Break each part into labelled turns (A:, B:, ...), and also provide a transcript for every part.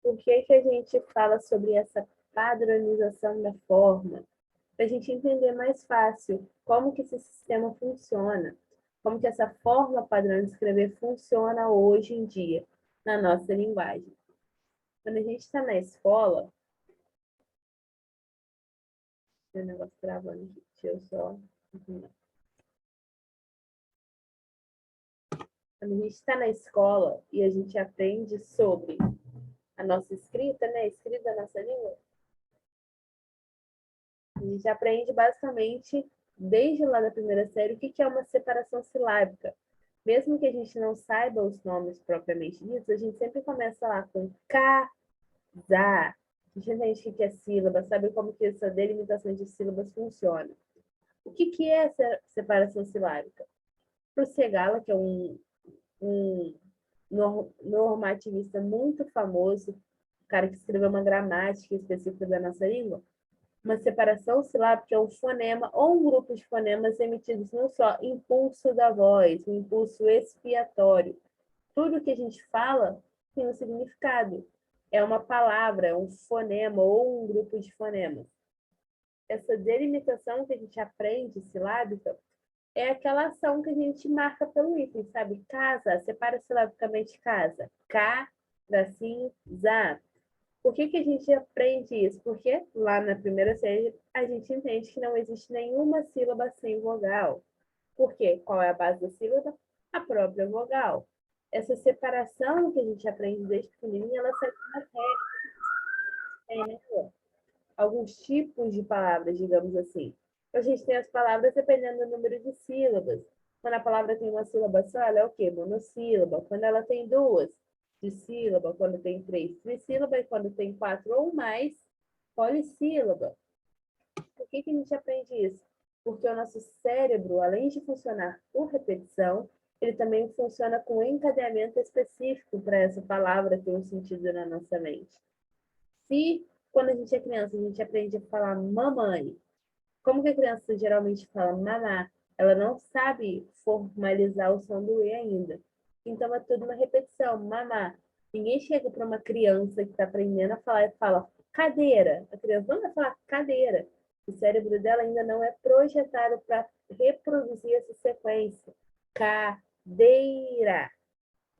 A: por que que a gente fala sobre essa padronização da forma? Para a gente entender mais fácil como que esse sistema funciona, como que essa forma padrão de escrever funciona hoje em dia na nossa linguagem. Quando a gente está na escola, tem um negócio travando aqui, deixa eu só... Quando a gente está na escola e a gente aprende sobre a nossa escrita, né, a escrita da nossa língua, a gente aprende basicamente, desde lá da primeira série, o que é uma separação silábica. Mesmo que a gente não saiba os nomes propriamente ditos, a gente sempre começa lá com ca, za. A gente entende o que é sílaba, sabe como que essa delimitação de sílabas funciona. O que é essa separação silábica? Para o Segala, que é um normativista muito famoso, o cara que escreveu uma gramática específica da nossa língua, uma separação silábica é um fonema ou um grupo de fonemas emitidos num só impulso da voz, um impulso expiatório. Tudo que a gente fala tem um significado. É uma palavra, é um fonema ou um grupo de fonemas. Essa delimitação que a gente aprende silábica é aquela ação que a gente marca pelo item, sabe? Casa, separa silabicamente casa. Ca, tracinho, za. Por que a gente aprende isso? Porque lá na primeira série a gente entende que não existe nenhuma sílaba sem vogal. Por quê? Qual é a base da sílaba? A própria vogal. Essa separação que a gente aprende desde pequenininha, ela serve uma regra, né? Alguns tipos de palavras, digamos assim. A gente tem as palavras dependendo do número de sílabas. Quando a palavra tem uma sílaba só, ela é o quê? Monossílaba. Quando ela tem duas, dissílaba. Quando tem três, trissílaba. E quando tem quatro ou mais, polissílaba. Por que a gente aprende isso? Porque o nosso cérebro, além de funcionar por repetição, ele também funciona com encadeamento específico para essa palavra ter um sentido na nossa mente. Se, quando a gente é criança, a gente aprende a falar mamãe, como que a criança geralmente fala mamá? Ela não sabe formalizar o som do E ainda. Então é tudo uma repetição, mamá. Ninguém chega para uma criança que está aprendendo a falar e fala cadeira. A criança não vai falar cadeira. O cérebro dela ainda não é projetado para reproduzir essa sequência. Cadeira.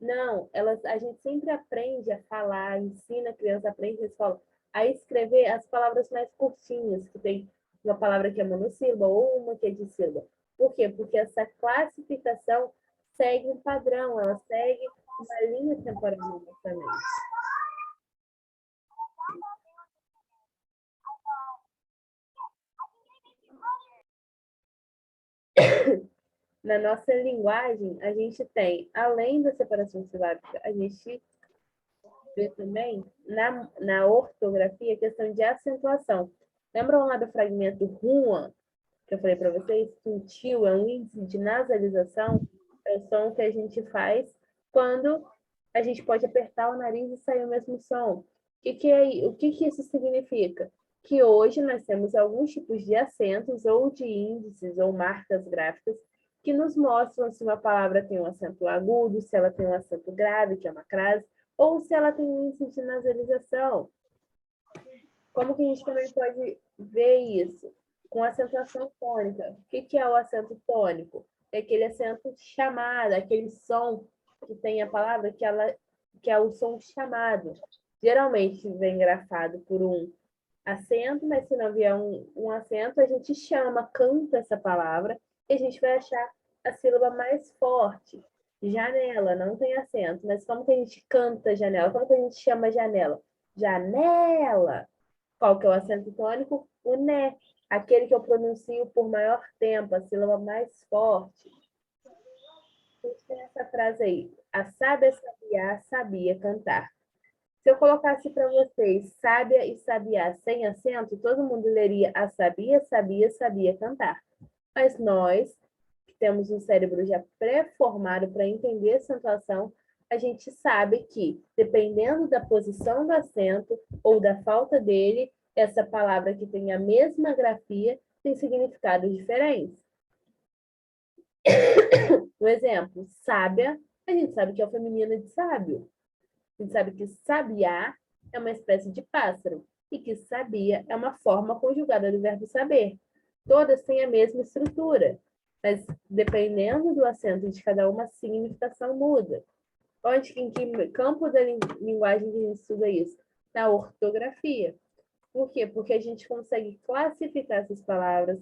A: Não, a gente sempre aprende a falar, ensina a criança, aprende na escola, a escrever as palavras mais curtinhas, que tem uma palavra que é monossílaba ou uma que é dissílaba. Por quê? Porque essa classificação segue um padrão, ela segue uma linha temporal também. Na nossa linguagem, a gente tem, além da separação silábica, a gente vê também na ortografia a questão de acentuação. Lembram lá do fragmento Juan, que eu falei para vocês? Tuntil é um índice de nasalização, é o som que a gente faz quando a gente pode apertar o nariz e sair o mesmo som. O que isso significa? Que hoje nós temos alguns tipos de acentos ou de índices ou marcas gráficas que nos mostram se uma palavra tem um acento agudo, se ela tem um acento grave, que é uma crase, ou se ela tem um índice de nasalização. Como que a gente também pode ver isso? Com acentuação tônica. O que é o acento tônico? É aquele acento chamado, aquele som que tem a palavra que é o som chamado. Geralmente vem grafado por um acento, mas se não vier um acento, a gente chama, canta essa palavra e a gente vai achar a sílaba mais forte. Janela, não tem acento, mas como que a gente canta janela? Como que a gente chama janela? Janela! Qual que é o acento tônico? O né, aquele que eu pronuncio por maior tempo, a sílaba mais forte. A gente tem essa frase aí, a sábia sabiá sabia cantar. Se eu colocasse para vocês sábia e sabiá sem acento, todo mundo leria a sabia, sabia, sabia cantar. Mas nós, que temos um cérebro já pré-formado para entender a acentuação, a gente sabe que, dependendo da posição do acento ou da falta dele, essa palavra que tem a mesma grafia tem significados diferentes. Um exemplo, sábia, a gente sabe que é o feminino de sábio. A gente sabe que sabiá é uma espécie de pássaro. E que sabia é uma forma conjugada do verbo saber. Todas têm a mesma estrutura, mas dependendo do acento de cada uma, a significação muda. Em que campo da linguagem que a gente estuda isso? Na ortografia. Por quê? Porque a gente consegue classificar essas palavras,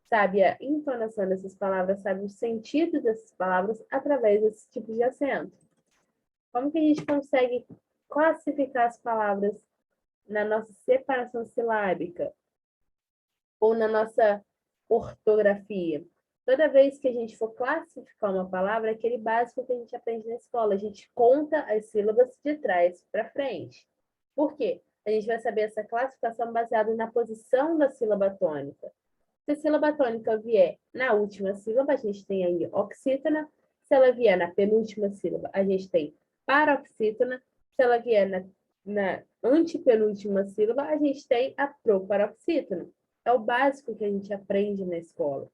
A: sabe a entonação dessas palavras, sabe o sentido dessas palavras através desses tipos de acento. Como que a gente consegue classificar as palavras na nossa separação silábica ou na nossa ortografia? Toda vez que a gente for classificar uma palavra, é aquele básico que a gente aprende na escola, a gente conta as sílabas de trás para frente. Por quê? A gente vai saber essa classificação baseada na posição da sílaba tônica. Se a sílaba tônica vier na última sílaba, a gente tem aí oxítona. Se ela vier na penúltima sílaba, a gente tem paroxítona. Se ela vier na antepenúltima sílaba, a gente tem a proparoxítona. É o básico que a gente aprende na escola.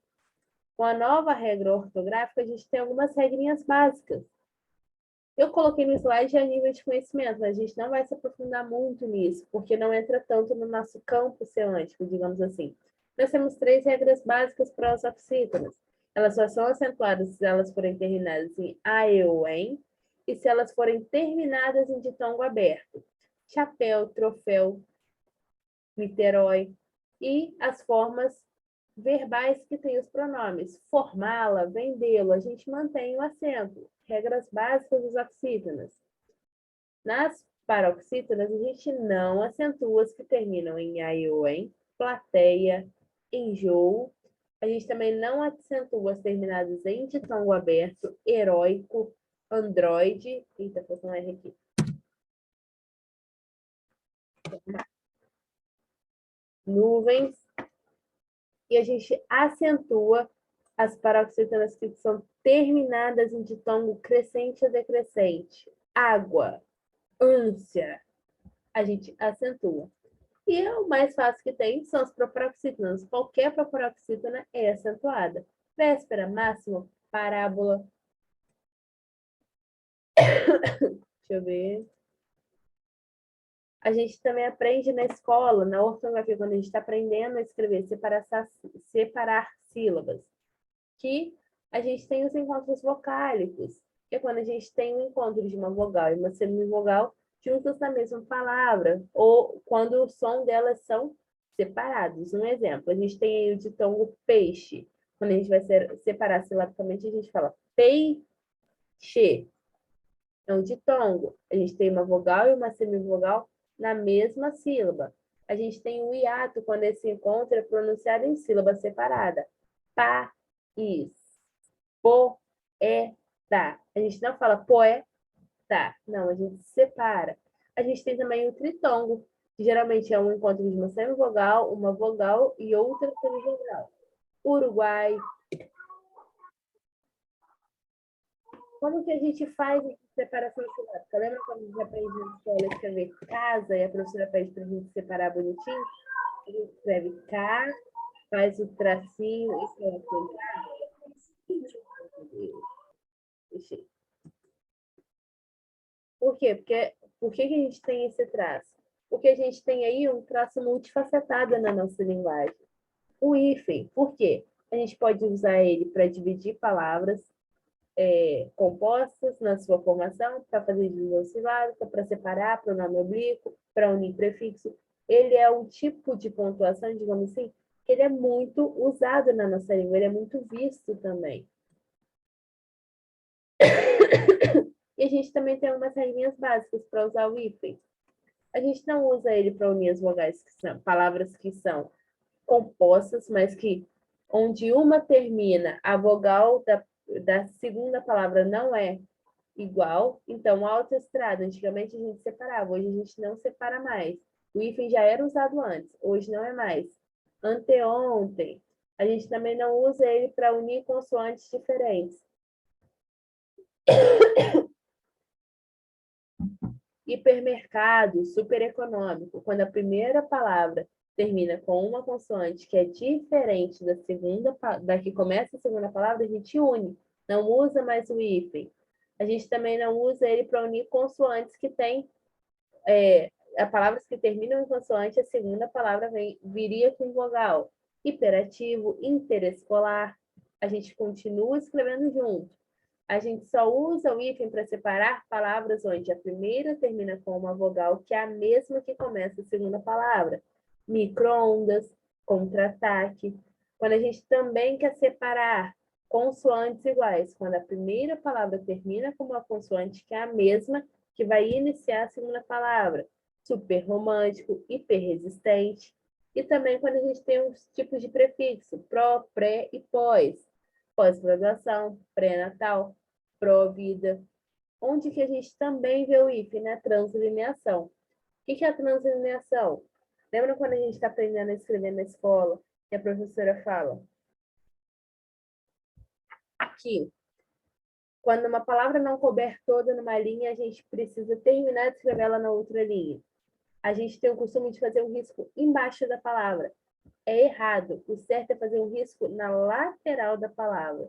A: Com a nova regra ortográfica, a gente tem algumas regrinhas básicas. Eu coloquei no slide a nível de conhecimento, mas a gente não vai se aprofundar muito nisso, porque não entra tanto no nosso campo semântico, digamos assim. Nós temos 3 regras básicas para as oxítonas. Elas só são acentuadas se elas forem terminadas em a, e ou em, e se elas forem terminadas em ditongo aberto. Chapéu, troféu, Niterói. E as formas verbais que têm os pronomes. Formá-la, vendê-lo, a gente mantém o acento. Regras básicas dos oxítonas. Nas paroxítonas, a gente não acentua as que terminam em a, e ou em, plateia, enjoo. A gente também não acentua as terminadas em ditongo aberto, heróico, androide. Eita, faltou um R aqui. Nuvens. E a gente acentua as paroxítonas que são terminadas em ditongo crescente ou decrescente. Água, ânsia, a gente acentua. E o mais fácil que tem são as proparoxítonas. Qualquer proparoxítona é acentuada. Véspera, máximo, parábola. Deixa eu ver. A gente também aprende na escola, na ortografia, quando a gente está aprendendo a escrever, separar sílabas, que a gente tem os encontros vocálicos, que é quando a gente tem um encontro de uma vogal e uma semivogal juntas na mesma palavra, ou quando o som delas são separados. Um exemplo, a gente tem aí o ditongo peixe. Quando a gente vai separar silabicamente, a gente fala peixe. É um ditongo. A gente tem uma vogal e uma semivogal na mesma sílaba. A gente tem o hiato quando esse encontro é pronunciado em sílaba separada. País. Poeta. A gente não fala poeta. Não, a gente separa. A gente tem também o tritongo, que geralmente é um encontro de uma semivogal, uma vogal e outra semivogal. Uruguai. Como que a gente faz essa separação silábica? Lembra quando a gente aprende na escola a escrever casa e a professora pede para a gente separar bonitinho? A gente escreve K, faz o tracinho e coloca. Por quê? Por que a gente tem esse traço? Porque a gente tem aí um traço multifacetado na nossa linguagem. O hífen, por quê? A gente pode usar ele para dividir palavras compostas na sua formação, para fazer divisão silábica, para separar pronome oblíquo, para unir prefixo. Ele é um tipo de pontuação, digamos assim, que ele é muito usado na nossa língua, ele é muito visto também. E a gente também tem umas regrinhas básicas para usar o hífen. A gente não usa ele para unir as vogais, que são palavras que são compostas, mas que onde uma termina, a vogal da segunda palavra não é igual. Então, autoestrada, antigamente a gente separava, hoje a gente não separa mais. O hífen já era usado antes, hoje não é mais. Anteontem, a gente também não usa ele para unir consoantes diferentes. Hipermercado, super econômico, quando a primeira palavra termina com uma consoante que é diferente da que começa a segunda palavra, a gente une, não usa mais o hífen. A gente também não usa ele para unir consoantes que têm palavras que terminam em consoante, a segunda palavra viria com vogal. Hiperativo, interescolar. A gente continua escrevendo junto. A gente só usa o hífen para separar palavras onde a primeira termina com uma vogal que é a mesma que começa a segunda palavra. Micro-ondas, contra-ataque. Quando a gente também quer separar consoantes iguais, quando a primeira palavra termina com uma consoante que é a mesma que vai iniciar a segunda palavra. Super romântico, hiperresistente. E também quando a gente tem os tipos de prefixo, pró, pré e pós. Pós-graduação, pré-natal, pró-vida. Onde que a gente também vê o hífen, né? Translineação. O que é a translineação? Lembra quando a gente está aprendendo a escrever na escola e a professora fala que quando uma palavra não couber toda numa linha, a gente precisa terminar de escrever ela na outra linha. A gente tem o costume de fazer um risco embaixo da palavra. É errado. O certo é fazer um risco na lateral da palavra.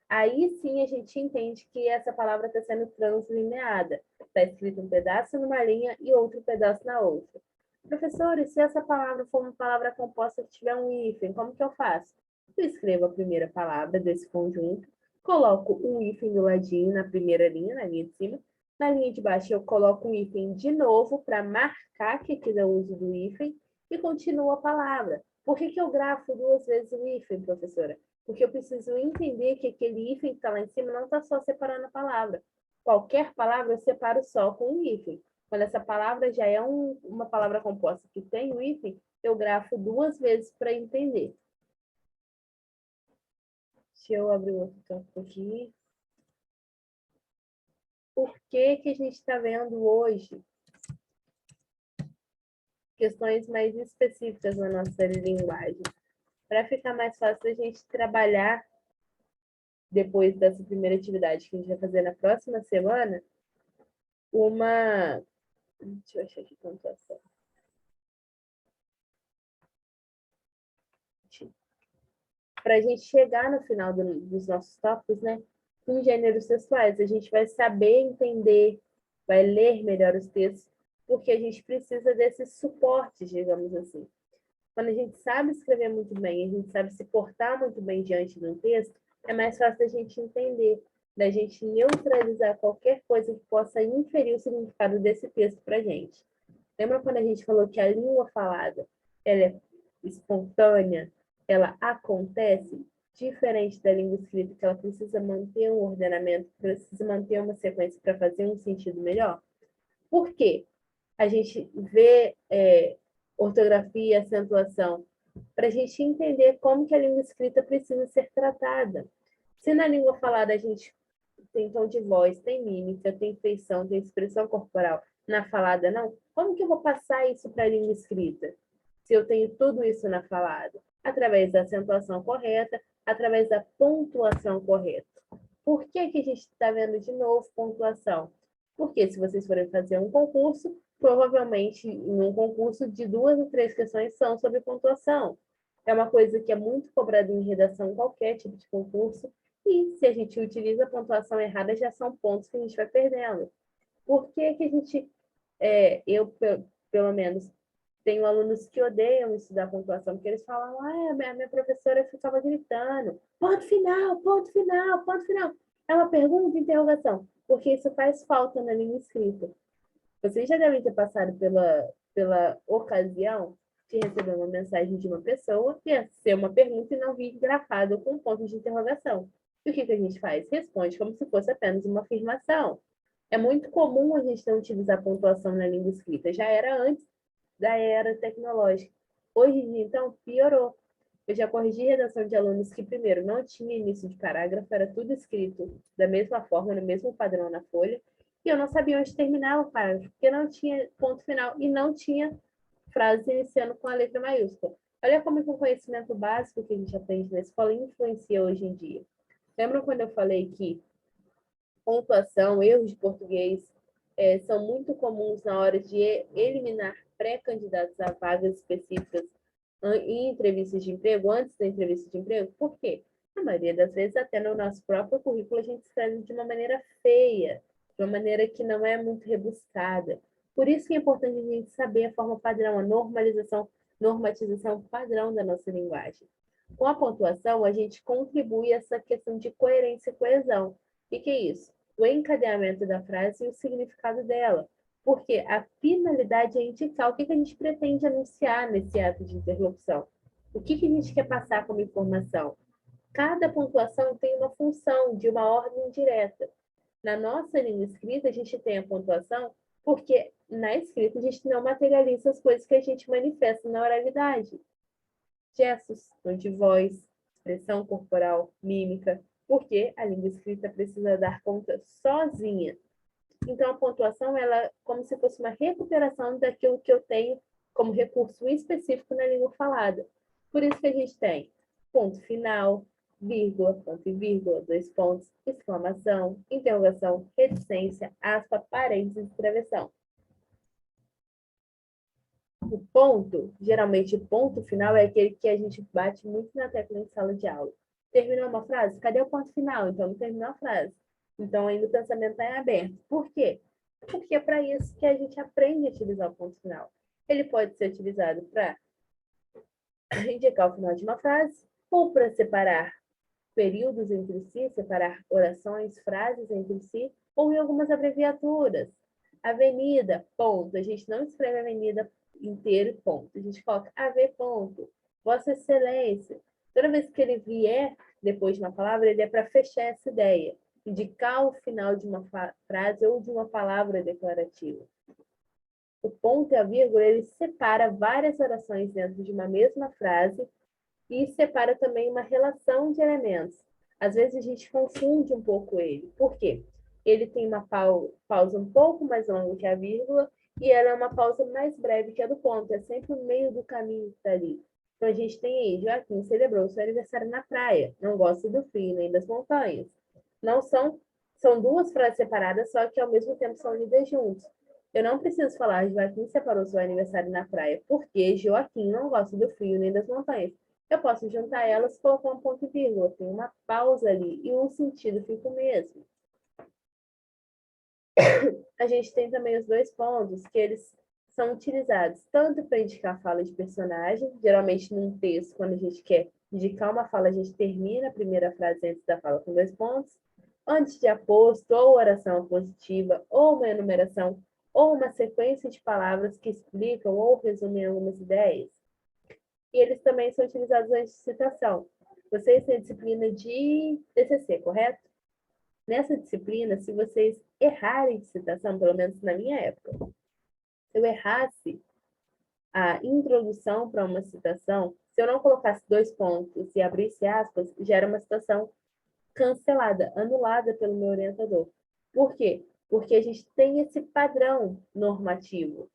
A: Aí sim a gente entende que essa palavra está sendo translineada. Está escrito um pedaço numa linha e outro pedaço na outra. Professor, e se essa palavra for uma palavra composta que tiver um hífen, como que eu faço? Eu escrevo a primeira palavra desse conjunto, coloco um hífen do ladinho na primeira linha, na linha de cima. Na linha de baixo eu coloco um hífen de novo para marcar que aqui é o uso do hífen e continuo a palavra. Por que eu grafo duas vezes o hífen, professora? Porque eu preciso entender que aquele hífen que está lá em cima não está só separando a palavra. Qualquer palavra eu separo só com um hífen. Quando essa palavra já é uma palavra composta que tem o hífen, eu grafo duas vezes para entender. Deixa eu abrir outro campo aqui. Por que a gente está vendo hoje questões mais específicas na nossa linguagem? Para ficar mais fácil a gente trabalhar depois dessa primeira atividade que a gente vai fazer na próxima semana, uma... Deixa eu achar aqui a pontuação. Para a gente chegar no final dos nossos tópicos, né, com gêneros textuais, a gente vai saber entender, vai ler melhor os textos, porque a gente precisa desses suportes, digamos assim. Quando a gente sabe escrever muito bem, a gente sabe se portar muito bem diante de um texto, é mais fácil da gente entender, da gente neutralizar qualquer coisa que possa inferir o significado desse texto para a gente. Lembra quando a gente falou que a língua falada ela é espontânea, ela acontece, diferente da língua escrita, que ela precisa manter um ordenamento, precisa manter uma sequência para fazer um sentido melhor? Por quê? A gente vê ortografia, acentuação, para a gente entender como que a língua escrita precisa ser tratada. Se na língua falada a gente tem tom de voz, tem mímica, tem feição, tem expressão corporal, na falada não, como que eu vou passar isso para a língua escrita? Se eu tenho tudo isso na falada? Através da acentuação correta, através da pontuação correta. Por que a gente está vendo de novo pontuação? Porque se vocês forem fazer um concurso, provavelmente em um concurso de 2 ou 3 questões são sobre pontuação. É uma coisa que é muito cobrada em redação em qualquer tipo de concurso, e se a gente utiliza a pontuação errada, já são pontos que a gente vai perdendo. Por que a gente, eu pelo menos, tenho alunos que odeiam estudar pontuação, porque eles falam, a minha professora ficava gritando, ponto final, ponto final, ponto final. É uma pergunta, interrogação, porque isso faz falta na língua escrita. Vocês já devem ter passado pela ocasião de receber uma mensagem de uma pessoa que ia ser uma pergunta e não vir grafado com ponto de interrogação. E o que a gente faz? Responde como se fosse apenas uma afirmação. É muito comum a gente não utilizar pontuação na língua escrita. Já era antes da era tecnológica. Hoje em dia, então, piorou. Eu já corrigi redação de alunos que, primeiro, não tinha início de parágrafo, era tudo escrito da mesma forma, no mesmo padrão na folha, e eu não sabia onde terminava o parágrafo, porque não tinha ponto final e não tinha frase iniciando com a letra maiúscula. Olha como que o conhecimento básico que a gente aprende na escola influencia hoje em dia. Lembram quando eu falei que pontuação, erros de português são muito comuns na hora de eliminar pré-candidatos a vagas específicas em entrevistas de emprego, antes da entrevista de emprego? Por quê? Na maioria das vezes, até no nosso próprio currículo, a gente escreve de uma maneira feia, de uma maneira que não é muito rebuscada. Por isso que é importante a gente saber a forma padrão, a normatização padrão da nossa linguagem. Com a pontuação, a gente contribui a essa questão de coerência e coesão. O que é isso? O encadeamento da frase e o significado dela. Porque a finalidade é indicar o que a gente pretende anunciar nesse ato de interlocução. O que a gente quer passar como informação. Cada pontuação tem uma função de uma ordem direta. Na nossa língua escrita, a gente tem a pontuação porque na escrita a gente não materializa as coisas que a gente manifesta na oralidade. Gestos, tom de voz, expressão corporal, mímica, porque a língua escrita precisa dar conta sozinha. Então, a pontuação ela é como se fosse uma recuperação daquilo que eu tenho como recurso específico na língua falada. Por isso que a gente tem ponto final, vírgula, ponto e vírgula, dois pontos, exclamação, interrogação, reticência, aspa, parênteses e travessão. O ponto, geralmente o ponto final é aquele que a gente bate muito na tecla em sala de aula. Terminou uma frase? Cadê o ponto final? Então, não terminou a frase. Então, ainda o pensamento está em aberto. Por quê? Porque é para isso que a gente aprende a utilizar o ponto final. Ele pode ser utilizado para indicar o final de uma frase, ou para separar períodos entre si, separar orações, frases entre si, ou em algumas abreviaturas. Avenida, ponto. A gente não escreve avenida inteiro, ponto. A gente coloca AV, ponto. Vossa Excelência. Toda vez que ele vier depois de uma palavra, ele é para fechar essa ideia, indicar o final de uma frase ou de uma palavra declarativa. O ponto e a vírgula, ele separa várias orações dentro de uma mesma frase e separa também uma relação de elementos. Às vezes a gente confunde um pouco ele. Por quê? Ele tem uma pausa um pouco mais longa que a vírgula e ela é uma pausa mais breve que a do ponto. É sempre o meio do caminho que está ali. Então a gente tem aí, Joaquim celebrou seu aniversário na praia. Não gosta do frio nem das montanhas. Não são duas frases separadas, só que ao mesmo tempo são lidas juntos. Eu não preciso falar, Joaquim separou seu aniversário na praia, porque Joaquim não gosta do frio nem das montanhas. Eu posso juntar elas e colocar um ponto e vírgula. Tem uma pausa ali e o sentido fica o mesmo. A gente tem também os dois pontos, que eles são utilizados tanto para indicar a fala de personagem, geralmente num texto, quando a gente quer indicar uma fala, a gente termina a primeira frase antes da fala com dois pontos, antes de aposto, ou oração positiva, ou uma enumeração, ou uma sequência de palavras que explicam ou resumem algumas ideias. E eles também são utilizados antes de citação. Vocês têm disciplina de TCC, correto? Nessa disciplina, se vocês errarem de citação, pelo menos na minha época, se eu errasse a introdução para uma citação, se eu não colocasse dois pontos e abrisse aspas, já era uma citação cancelada, anulada pelo meu orientador. Por quê? Porque a gente tem esse padrão normativo,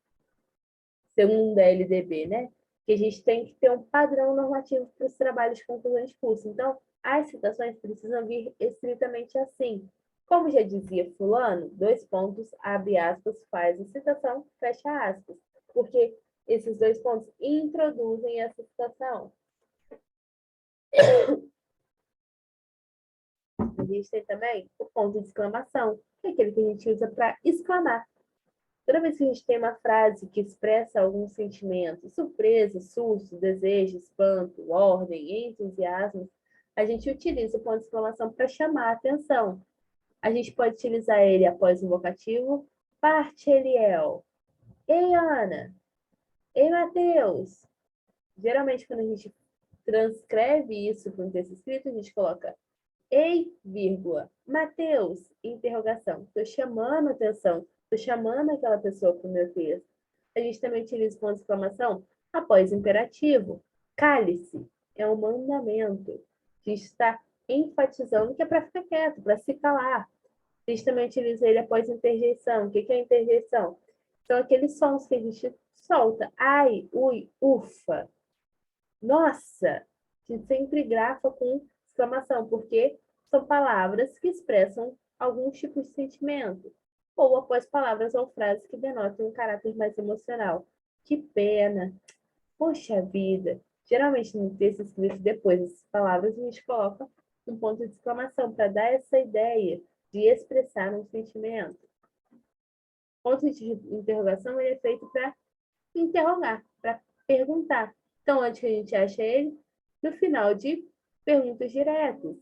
A: segundo a LDB, né? Que a gente tem que ter um padrão normativo para os trabalhos de conclusão de curso. Então, as citações precisam vir estritamente assim. Como já dizia fulano, dois pontos, abre aspas, faz a citação, fecha aspas. Porque esses dois pontos introduzem essa citação. A gente tem também o ponto de exclamação, que é aquele que a gente usa para exclamar. Toda vez que a gente tem uma frase que expressa algum sentimento, surpresa, susto, desejo, espanto, ordem, entusiasmo, a gente utiliza o ponto de exclamação para chamar a atenção. A gente pode utilizar ele após o vocativo, parte Eliel. Ei, Ana. Ei, Matheus. Geralmente, quando a gente transcreve isso para um texto escrito, a gente coloca ei, vírgula, Matheus, interrogação. Estou chamando a atenção, estou chamando aquela pessoa para o meu texto. A gente também utiliza o ponto de exclamação após o imperativo. Cale-se, é um mandamento. A gente está enfatizando que é para ficar quieto, para se calar. A gente também utiliza ele após interjeição. O que é interjeição? São aqueles sons que a gente solta. Ai, ui, ufa. Nossa! A gente sempre grafa com exclamação, porque são palavras que expressam algum tipo de sentimento, ou após palavras ou frases que denotam um caráter mais emocional. Que pena! Poxa vida! Geralmente no texto escrito depois dessas palavras, a gente coloca um ponto de exclamação para dar essa ideia de expressar um sentimento. ponto de interrogação ele é feito para interrogar, para perguntar. Então, onde que a gente acha ele? No final de perguntas diretas.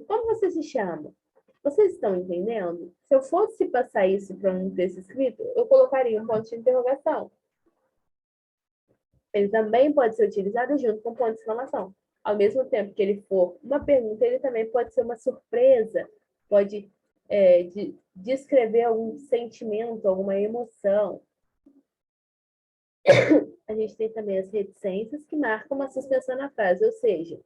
A: Como você se chama? Vocês estão entendendo? Se eu fosse passar isso para um texto escrito, eu colocaria um ponto de interrogação. Ele também pode ser utilizado junto com ponto de exclamação. Ao mesmo tempo que ele for uma pergunta, ele também pode ser uma surpresa, pode descrever algum sentimento, alguma emoção. A gente tem também as reticências que marcam uma suspensão na frase, ou seja,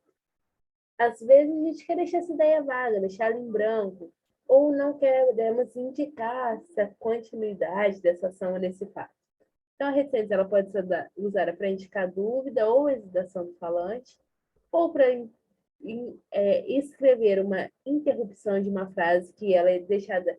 A: às vezes a gente quer deixar essa ideia vaga, deixá-la em branco, ou não queremos indicar essa continuidade dessa ação nesse fato. Então, a reticência ela pode ser usada para indicar dúvida ou hesitação do falante, ou para escrever uma interrupção de uma frase que ela é deixada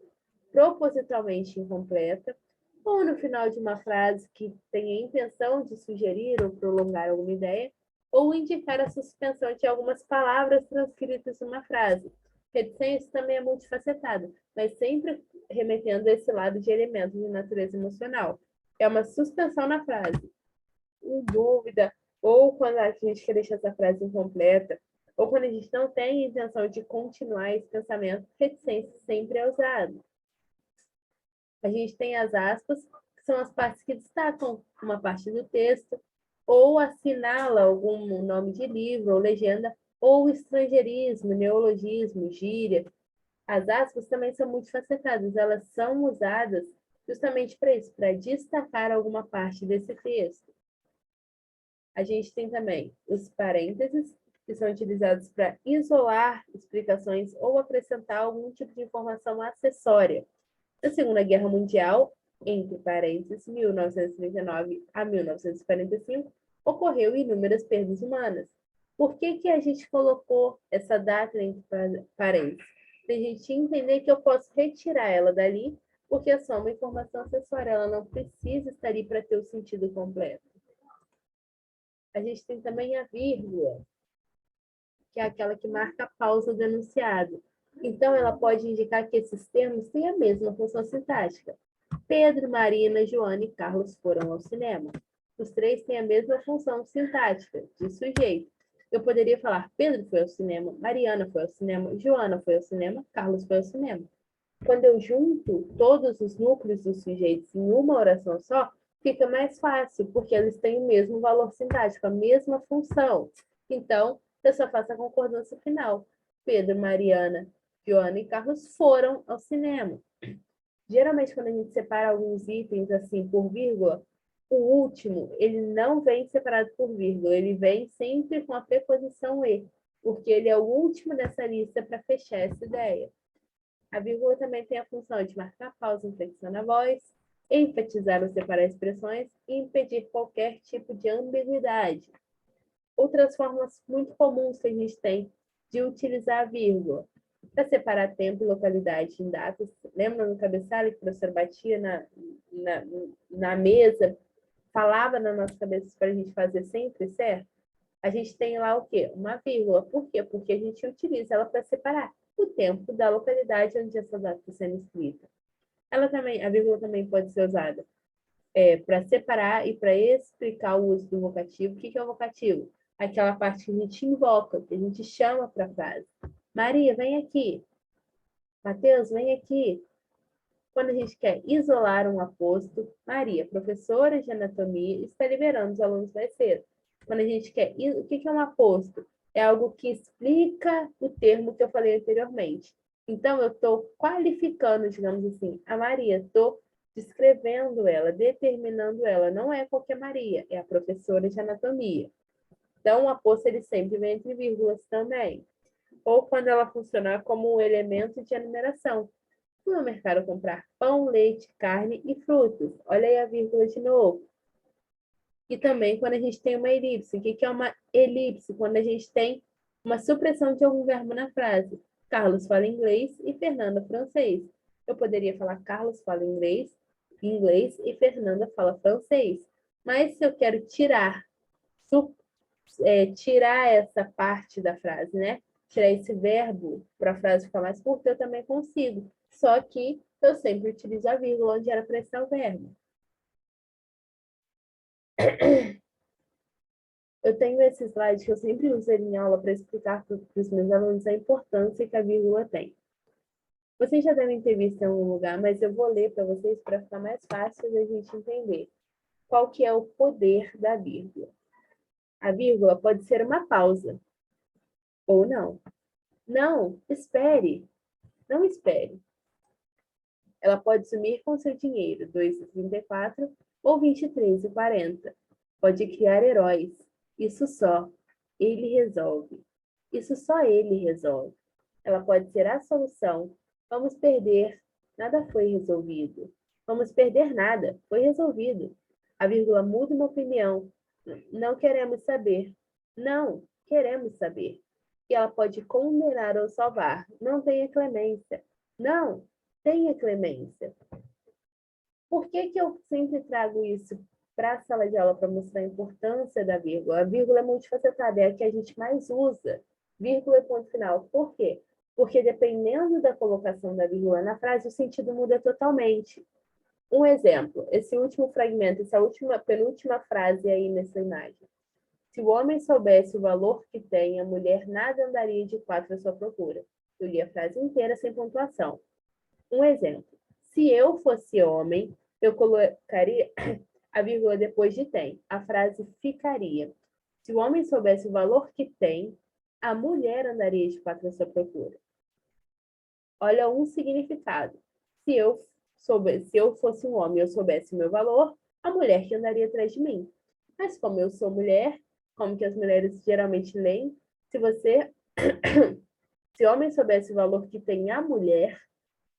A: propositalmente incompleta, ou no final de uma frase que tem a intenção de sugerir ou prolongar alguma ideia, ou indicar a suspensão de algumas palavras transcritas numa frase. Reticência também é multifacetada, mas sempre remetendo a esse lado de elementos de natureza emocional. É uma suspensão na frase, em dúvida, ou quando a gente quer deixar essa frase incompleta, ou quando a gente não tem a intenção de continuar esse pensamento, reticência sempre é usada. A gente tem as aspas, que são as partes que destacam uma parte do texto, ou assinala algum nome de livro ou legenda, ou estrangeirismo, neologismo, gíria. As aspas também são multifacetadas, elas são usadas justamente para isso, para destacar alguma parte desse texto. A gente tem também os parênteses, que são utilizados para isolar explicações ou acrescentar algum tipo de informação acessória. Na Segunda Guerra Mundial, entre parênteses, 1939 a 1945, ocorreu inúmeras perdas humanas. Por que a gente colocou essa data entre parênteses? Para a gente entender que eu posso retirar ela dali, porque é só uma informação acessória, ela não precisa estar ali para ter o sentido completo. A gente tem também a vírgula, que é aquela que marca a pausa do enunciado. Então, ela pode indicar que esses termos têm a mesma função sintática. Pedro, Marina, Joana e Carlos foram ao cinema. Os três têm a mesma função sintática, de sujeito. Eu poderia falar, Pedro foi ao cinema, Mariana foi ao cinema, Joana foi ao cinema, Carlos foi ao cinema. Quando eu junto todos os núcleos dos sujeitos em uma oração só, fica mais fácil, porque eles têm o mesmo valor sintático, a mesma função. Então, eu só faço a concordância final. Pedro, Mariana, Joana e Carlos foram ao cinema. Geralmente, quando a gente separa alguns itens assim por vírgula, o último, ele não vem separado por vírgula, ele vem sempre com a preposição e, porque ele é o último dessa lista para fechar essa ideia. A vírgula também tem a função de marcar pausa, inflexionar a voz, enfatizar ou separar expressões e impedir qualquer tipo de ambiguidade. Outras formas muito comuns que a gente tem de utilizar a vírgula para separar tempo e localidade em datas. Lembra no cabeçalho que o professor batia na mesa, falava na nossa cabeça para a gente fazer sempre, certo? A gente tem lá o quê? Uma vírgula. Por quê? Porque a gente utiliza ela para separar o tempo da localidade onde essa data está sendo escrita. A vírgula também pode ser usada para separar e para explicar o uso do vocativo. O que é o vocativo? Aquela parte que a gente invoca, que a gente chama para a frase. Maria, vem aqui. Mateus, vem aqui. Quando a gente quer isolar um aposto, Maria, professora de anatomia, está liberando os alunos mais cedo. Quando a gente quer... O que é um aposto? É algo que explica o termo que eu falei anteriormente. Então, eu estou qualificando, digamos assim, a Maria. Estou descrevendo ela, determinando ela. Não é qualquer Maria, é a professora de anatomia. Então, o aposto ele sempre vem entre vírgulas também. Ou quando ela funcionar como um elemento de enumeração. Fui ao mercado comprar pão, leite, carne e frutas. Olha aí a vírgula de novo. E também quando a gente tem uma elipse. O que é uma elipse? Quando a gente tem uma supressão de algum verbo na frase. Carlos fala inglês e Fernanda francês. Eu poderia falar Carlos fala inglês e Fernanda fala francês. Mas se eu quero tirar essa parte da frase, né? Tirar esse verbo para a frase ficar mais curta, eu também consigo. Só que eu sempre utilizo a vírgula onde era para estar o verbo. Eu tenho esse slide que eu sempre uso em aula para explicar para os meus alunos a importância que a vírgula tem. Vocês já devem ter visto em algum lugar, mas eu vou ler para vocês para ficar mais fácil da gente entender qual que é o poder da vírgula. A vírgula pode ser uma pausa, ou não. Não, espere. Não espere. Ela pode sumir com seu dinheiro, 2,34 ou 23,40. Pode criar heróis. Isso só ele resolve. Isso só ele resolve. Ela pode ser a solução. Vamos perder. Nada foi resolvido. Vamos perder nada. Foi resolvido. A vírgula muda uma opinião. Não queremos saber. Não, queremos saber. E ela pode condenar ou salvar. Não tenha clemência. Não, tenha clemência. Por que eu sempre trago isso para a sala de aula para mostrar a importância da vírgula? A vírgula é multifacetada, é a que a gente mais usa. Vírgula e ponto final. Por quê? Porque dependendo da colocação da vírgula na frase, o sentido muda totalmente. Um exemplo, esse último fragmento, essa penúltima frase aí nessa imagem. Se o homem soubesse o valor que tem, a mulher nada andaria de 4 à sua procura. Eu li a frase inteira sem pontuação. Um exemplo. Se eu fosse homem, eu colocaria a vírgula depois de tem. A frase ficaria. Se o homem soubesse o valor que tem, a mulher andaria de 4 à sua procura. Olha um significado. Se eu fosse um homem e eu soubesse o meu valor, a mulher que andaria atrás de mim. Mas como eu sou mulher, como que as mulheres geralmente leem, se o homem soubesse o valor que tem a mulher,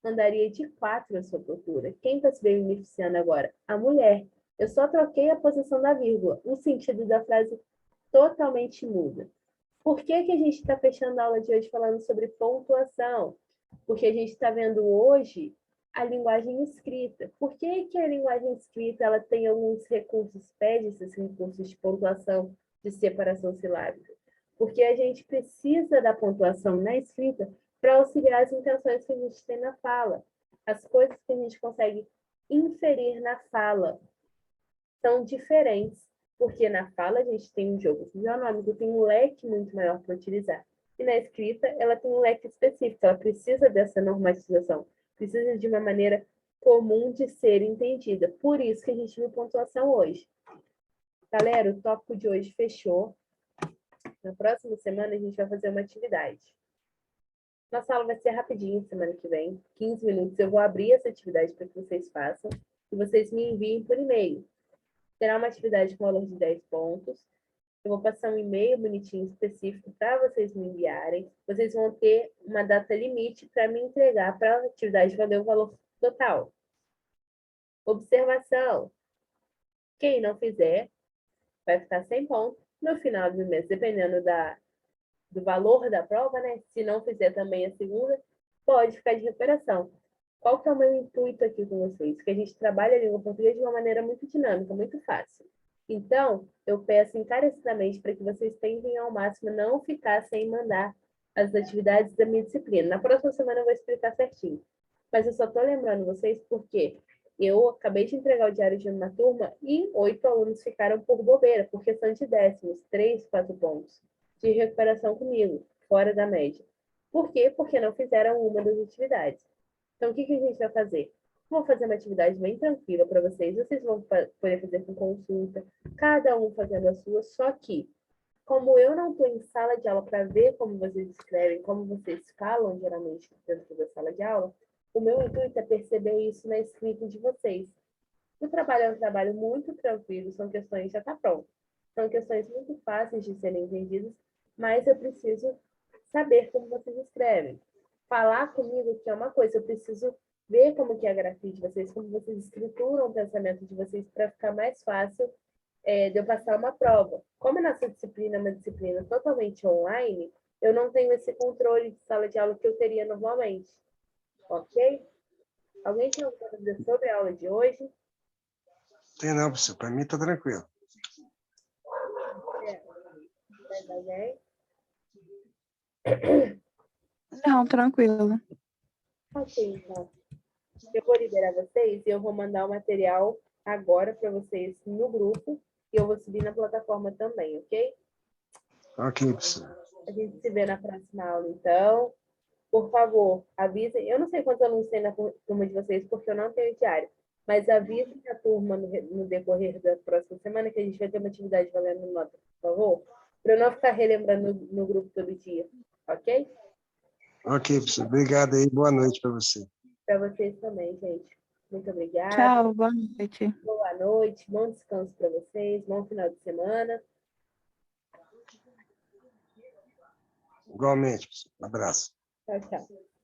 A: andaria de 4 à sua procura. Quem está se beneficiando agora? A mulher. Eu só troquei a posição da vírgula. O sentido da frase totalmente muda. Por que a gente está fechando a aula de hoje falando sobre pontuação? Porque a gente está vendo hoje a linguagem escrita. Por que a linguagem escrita ela tem alguns recursos, pede esses recursos de pontuação, de separação silábica? Porque a gente precisa da pontuação na escrita para auxiliar as intenções que a gente tem na fala. As coisas que a gente consegue inferir na fala são diferentes, porque na fala a gente tem um jogo fisionômico, tem um leque muito maior para utilizar. E na escrita, ela tem um leque específico, ela precisa dessa normatização, precisa de uma maneira comum de ser entendida. Por isso que a gente viu pontuação hoje. Galera, o tópico de hoje fechou. Na próxima semana, a gente vai fazer uma atividade. Nossa aula vai ser rapidinho semana que vem, 15 minutos. Eu vou abrir essa atividade para que vocês façam e vocês me enviem por e-mail. Será uma atividade com valor de 10 pontos. Eu vou passar um e-mail bonitinho específico para vocês me enviarem. Vocês vão ter uma data limite para me entregar para a atividade valer o valor total. Observação. Quem não fizer vai ficar sem ponto no final do mês, dependendo do valor da prova, né? Se não fizer também a segunda, pode ficar de recuperação. Qual que é o meu intuito aqui com vocês? Que a gente trabalha a língua portuguesa de uma maneira muito dinâmica, muito fácil. Então, eu peço encarecidamente para que vocês tentem ao máximo não ficar sem mandar as atividades da minha disciplina. Na próxima semana eu vou explicar certinho. Mas eu só estou lembrando vocês porque eu acabei de entregar o diário de uma turma e 8 alunos ficaram por bobeira, por questão de décimos, 3, 4 pontos de recuperação comigo, fora da média. Por quê? Porque não fizeram uma das atividades. Então, o que a gente vai fazer? Vou fazer uma atividade bem tranquila para vocês. Vocês vão poder fazer com consulta, cada um fazendo a sua, só que, como eu não estou em sala de aula para ver como vocês escrevem, como vocês falam geralmente dentro da sala de aula, o meu intuito é perceber isso na escrita de vocês. O trabalho é um trabalho muito tranquilo, são questões, já está pronto. São questões muito fáceis de serem entendidas, mas eu preciso saber como vocês escrevem. Falar comigo que é uma coisa, eu preciso ver como que é a grafia de vocês, como vocês escrituram o pensamento de vocês para ficar mais fácil de eu passar uma prova. Como a nossa disciplina é uma disciplina totalmente online, eu não tenho esse controle de sala de aula que eu teria normalmente. Ok? Alguém tem alguma dúvida sobre a aula de hoje?
B: Tem não, professor. Para mim está tranquilo.
A: Mais alguém?
C: Não, tranquilo.
A: Ok, então. Eu vou liberar vocês e eu vou mandar o material agora para vocês no grupo e eu vou subir na plataforma também, ok?
B: Ok, professor.
A: A gente se vê na próxima aula, então. Por favor, avisem. Eu não sei quantos alunos tem na turma de vocês, porque eu não tenho diário. Mas avisem a turma no decorrer da próxima semana que a gente vai ter uma atividade valendo nota, por favor. Para eu não ficar relembrando no grupo todo dia, ok?
B: Ok, professor. Obrigado aí. Boa noite para você.
A: Para vocês também, gente. Muito obrigada.
C: Tchau, boa noite.
A: Boa noite. Bom descanso para vocês. Bom final de semana.
B: Igualmente, professor. Um abraço.
A: Tchau, tchau.